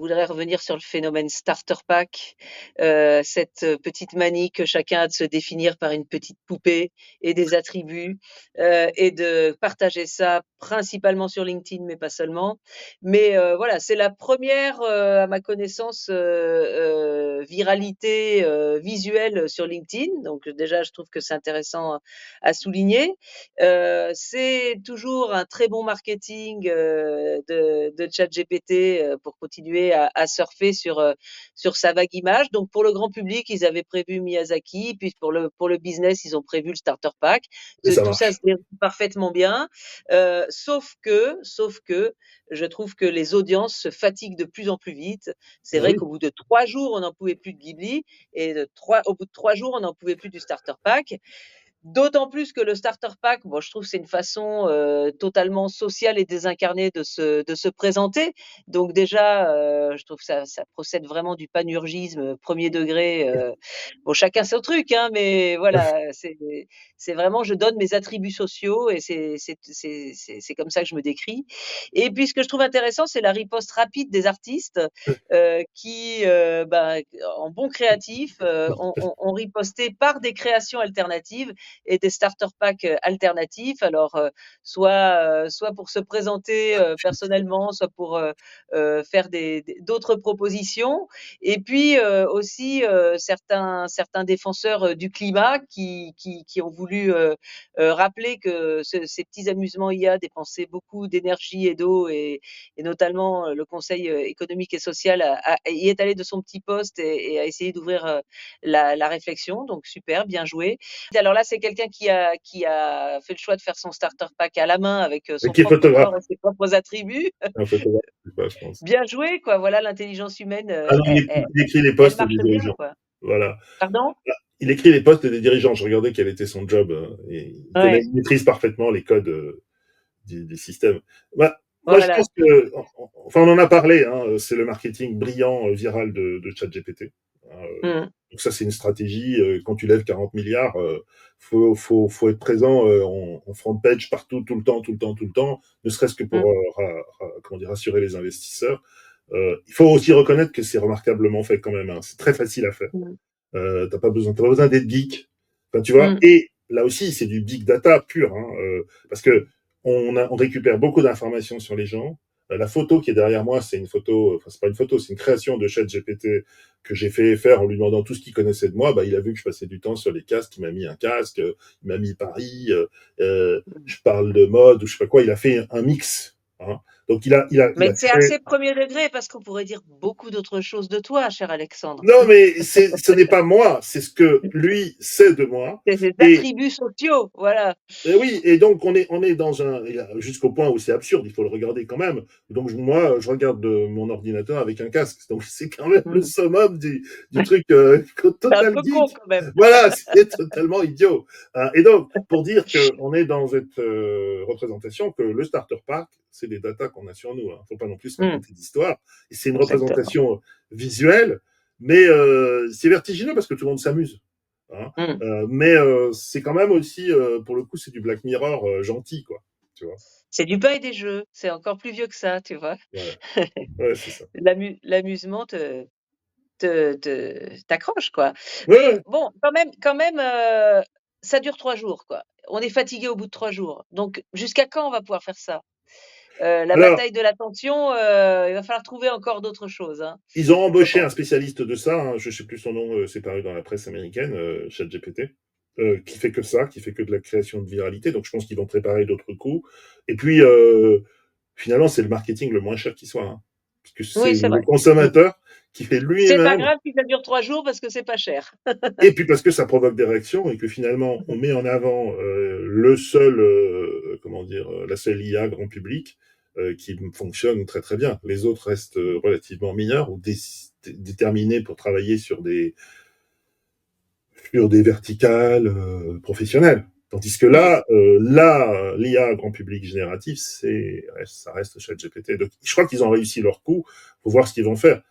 voudrais revenir sur le phénomène starter pack, cette petite manie que chacun a de se définir par une petite poupée et des attributs, et de partager ça principalement sur LinkedIn, mais pas seulement. Mais voilà, c'est la première à ma connaissance, viralité, visuelle sur LinkedIn. Donc déjà, je trouve que c'est intéressant à souligner. C'est toujours un très bon marketing, de ChatGPT, pour continuer à surfer sur sa vague image. Donc pour le grand public, ils avaient prévu Miyazaki, puis pour le business, ils ont prévu le starter pack. Et ça Tout ça marche. se déroule parfaitement bien, sauf que je trouve que les audiences se fatiguent de plus en plus vite. C'est Ah vrai oui, qu'au bout de 3 jours, on n'en pouvait plus de Ghibli et au bout de 3 jours, on n'en pouvait plus du starter pack. D'autant plus que le starter pack, bon, je trouve que c'est une façon, totalement sociale et désincarnée de se présenter. Donc déjà, je trouve que ça procède vraiment du panurgisme, 1er degré, bon, chacun son truc, hein, mais voilà, c'est vraiment je donne mes attributs sociaux et c'est comme ça que je me décris. Et puis ce que je trouve intéressant, c'est la riposte rapide des artistes, qui, bah, en bons créatifs, ont riposté par des créations alternatives et des starter packs alternatifs. Alors, soit pour se présenter personnellement, soit pour faire d'autres propositions. Et puis aussi certains défenseurs du climat qui ont voulu rappeler que ces petits amusements IA dépensaient beaucoup d'énergie et d'eau et notamment le Conseil économique et social y est allé de son petit poste et a essayé d'ouvrir la réflexion. Donc super, bien joué. Alors là, c'est quelqu'un qui a fait le choix de faire son starter pack à la main avec et son qui est propre photographe. corps et ses propres attributs. Un photographe, je sais pas, je pense. Bien joué, quoi. Voilà, l'intelligence humaine, Ah non, il écrit les elle postes marche des bien, dirigeants. quoi. Voilà. Pardon? Il écrit les postes des dirigeants. Je regardais quel était son job. Et Ouais, il maîtrise parfaitement les codes des systèmes. Bah, moi, je voilà. pense que, enfin, on en a parlé, hein, c'est le marketing brillant, viral de ChatGPT. Hein, Mmh, donc ça, c'est une stratégie. Quand tu lèves 40 milliards, faut être présent en front page partout, tout le temps, tout le temps, tout le temps, ne serait-ce que pour mmh, comment dire, rassurer les investisseurs. Il faut aussi reconnaître que c'est remarquablement fait quand même. Hein. C'est très facile à faire. mmh, T'as pas besoin d'être geek. Enfin, tu vois. mmh, Et là aussi, c'est du big data pur, hein, parce que on récupère beaucoup d'informations sur les gens. La photo qui est derrière moi, c'est une photo, enfin c'est pas une photo, c'est une création de ChatGPT que j'ai fait faire en lui demandant tout ce qu'il connaissait de moi. Bah, il a vu que je passais du temps sur les casques, il m'a mis un casque, il m'a mis Paris, mmh. je parle de mode ou je sais pas quoi. Il a fait un mix. Hein. Donc il Mais a c'est créé. assez premier degré parce qu'on pourrait dire beaucoup d'autres choses de toi, cher Alexandre. Non, mais ce n'est pas moi, c'est ce que lui sait de moi. C'est des Et, attributs sociaux, voilà. et oui, et donc on est dans jusqu'au point où c'est absurde, il faut le regarder quand même. Donc moi, je regarde de mon ordinateur avec un casque, donc c'est quand même le Mmh. summum du truc C'est un total peu con geek. quand même. Voilà, c'est totalement idiot. Et donc, pour dire qu'on est dans cette représentation que le starter pack, c'est des datas qu'on a sur nous. Hein. Faut pas non plus se Mmh, raconter d'histoire. Et c'est une exactement. représentation visuelle, mais c'est vertigineux parce que tout le monde s'amuse. Hein. Mmh. Mais c'est quand même aussi, pour le coup, c'est du Black Mirror gentil, quoi. Tu vois. C'est du pain et des jeux, c'est encore plus vieux que ça, tu vois? Ouais, ouais, c'est ça. L'amusement t'accroche, quoi. Ouais, Mais ouais. bon, quand même, ça dure 3 jours, quoi. On est fatigué au bout de 3 jours. Donc jusqu'à quand on va pouvoir faire ça? La Alors, bataille de l'attention, il va falloir trouver encore d'autres choses, hein, ils ont je embauché un pense. spécialiste de ça. Hein, je sais plus son nom, c'est paru dans la presse américaine, ChatGPT, qui fait que ça, qui fait que de la création de viralité. Donc, je pense qu'ils vont préparer d'autres coups. Et puis, finalement, c'est le marketing le moins cher qui soit, hein, puisque c'est Oui, c'est le vrai. Mmh. consommateur qui fait C'est pas lui-même. grave si ça dure 3 jours parce que c'est pas cher. Et puis parce que ça provoque des réactions et que finalement on met en avant le seul, comment dire, la seule IA grand public qui fonctionne très très bien. Les autres restent relativement mineurs ou déterminés pour travailler sur des verticales professionnelles. Tandis que Mmh. là, l'IA grand public génératif, ça reste ChatGPT. Donc, je crois qu'ils ont réussi leur coup. Faut voir ce qu'ils vont faire.